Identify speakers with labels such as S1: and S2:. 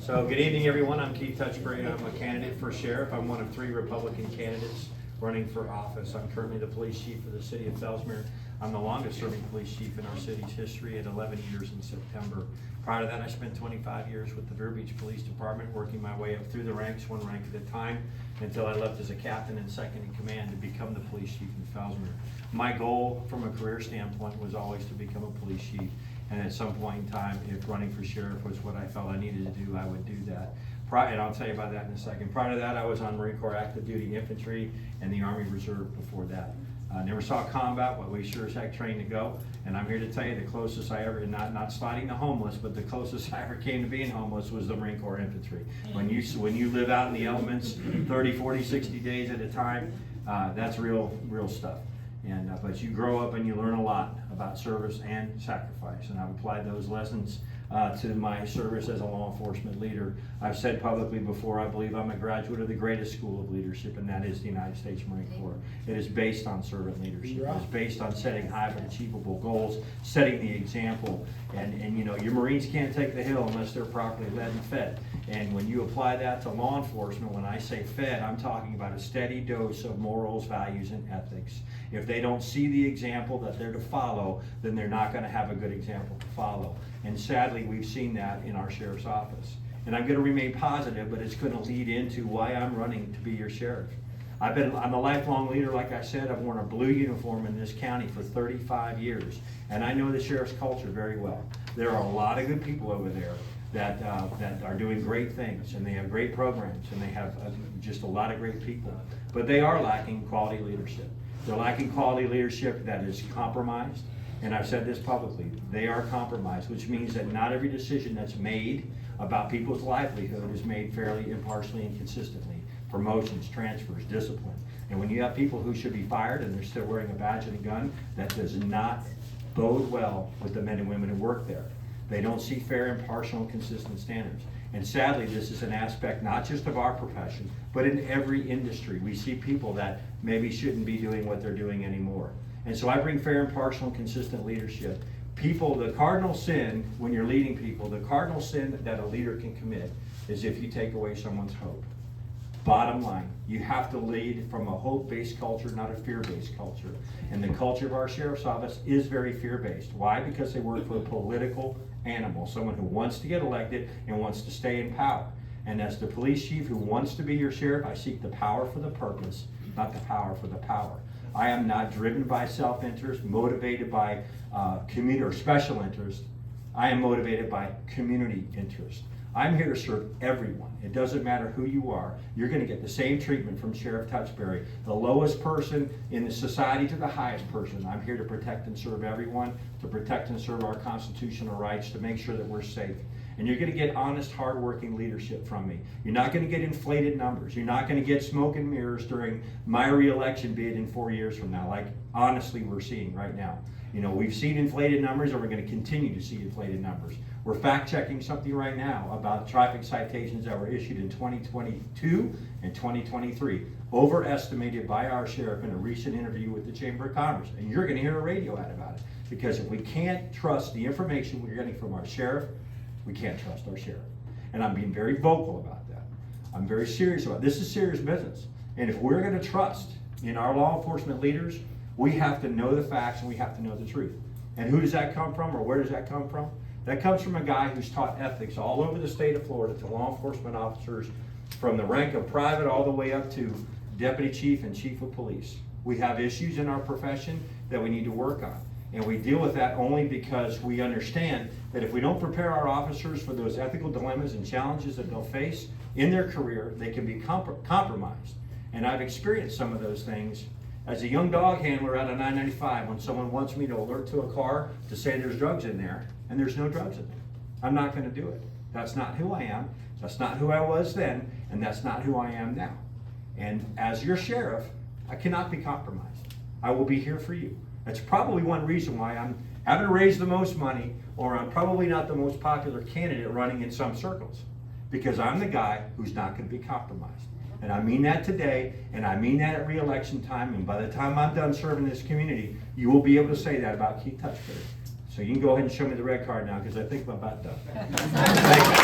S1: So good evening, everyone. I'm Keith Touchberry. I'm a candidate for sheriff. I'm one of 3 Republican candidates running for office. I'm currently the police chief for the city of Fellsmere. I'm the longest serving police chief in our city's history at 11 years in September. Prior to that, I spent 25 years with the Vero Police Department, working my way up through the ranks, one rank at a time, until I left as a captain and second in command to become the police chief in Fellsmere. My goal from a career standpoint was always to become a police chief. And at some point in time, if running for sheriff was what I felt I needed to do, I would do that. And I'll tell you about that in a second. Prior to that, I was on Marine Corps active duty infantry and the Army Reserve before that. Never saw combat, but we sure as heck trained to go. And I'm here to tell you the closest I ever, not sliding the homeless, but the closest I ever came to being homeless was the Marine Corps infantry. When you live out in the elements 30, 40, 60 days at a time, that's real stuff. But you grow up and you learn a lot about service and sacrifice, and I've applied those lessons to my service as a law enforcement leader. I've said publicly before, I believe I'm a graduate of the greatest school of leadership, and that is the United States Marine Corps. It is based on servant leadership. It is based on setting high but achievable goals, setting the example, and you know, your Marines can't take the hill unless they're properly led and fed. And when you apply that to law enforcement, when I say fed, I'm talking about a steady dose of morals, values, and ethics. If they don't see the example that they're to follow, then they're not going to have a good example to follow. And sadly, we've seen that in our sheriff's office. And I'm going to remain positive, but it's going to lead into why I'm running to be your sheriff. I'm a lifelong leader, like I said. I've worn a blue uniform in this county for 35 years, and I know the sheriff's culture very well. There are a lot of good people over there that are doing great things, and they have great programs, and they have just a lot of great people. But they are lacking quality leadership. They're lacking quality leadership that is compromised, and I've said this publicly. They are compromised, which means that not every decision that's made about people's livelihood is made fairly, impartially, and consistently. Promotions, transfers, discipline. And when you have people who should be fired and they're still wearing a badge and a gun, that does not bode well with the men and women who work there. They don't see fair, impartial, and consistent standards. And sadly, this is an aspect not just of our profession, but in every industry. We see people that maybe shouldn't be doing what they're doing anymore. And so I bring fair, impartial, and consistent leadership. People, the cardinal sin when you're leading people, the cardinal sin that a leader can commit is if you take away someone's hope. Bottom line, you have to lead from a hope-based culture, not a fear-based culture. And the culture of our sheriff's office is very fear-based. Why? Because they work for a political animal, someone who wants to get elected and wants to stay in power. And as the police chief who wants to be your sheriff, I seek the power for the purpose, not the power for the power. I am not driven by self-interest, motivated by community or special interest. I am motivated by community interest. I'm here to serve everyone. It doesn't matter who you are. You're going to get the same treatment from Sheriff Touchberry, the lowest person in the society to the highest person. I'm here to protect and serve everyone, to protect and serve our constitutional rights, to make sure that we're safe. And you're going to get honest, hardworking leadership from me. You're not going to get inflated numbers. You're not going to get smoke and mirrors during my re-election bid in 4 years from now, like honestly we're seeing right now. You know, we've seen inflated numbers, and we're going to continue to see inflated numbers. We're fact-checking something right now about traffic citations that were issued in 2022 and 2023, overestimated by our sheriff in a recent interview with the Chamber of Commerce. And you're going to hear a radio ad about it, because if we can't trust the information we're getting from our sheriff, we can't trust our sheriff. And I'm being very vocal about that. I'm very serious about it. This is serious business. And if we're going to trust in our law enforcement leaders, we have to know the facts and we have to know the truth. And who does that come from, or where does that come from? That comes from a guy who's taught ethics all over the state of Florida to law enforcement officers from the rank of private all the way up to deputy chief and chief of police. We have issues in our profession that we need to work on. And we deal with that only because we understand that if we don't prepare our officers for those ethical dilemmas and challenges that they'll face in their career, they can be compromised. And I've experienced some of those things as a young dog handler out of 995 when someone wants me to alert to a car to say there's drugs in there, and there's no drugs in there. I'm not going to do it. That's not who I am. That's not who I was then, and that's not who I am now. And as your sheriff, I cannot be compromised. I will be here for you. That's probably one reason why I'm having to raise the most money, or I'm probably not the most popular candidate running in some circles, because I'm the guy who's not going to be compromised. And I mean that today, and I mean that at re-election time, and by the time I'm done serving this community, you will be able to say that about Keith Touchberry. So you can go ahead and show me the red card now, because I think I'm about done. Thank you.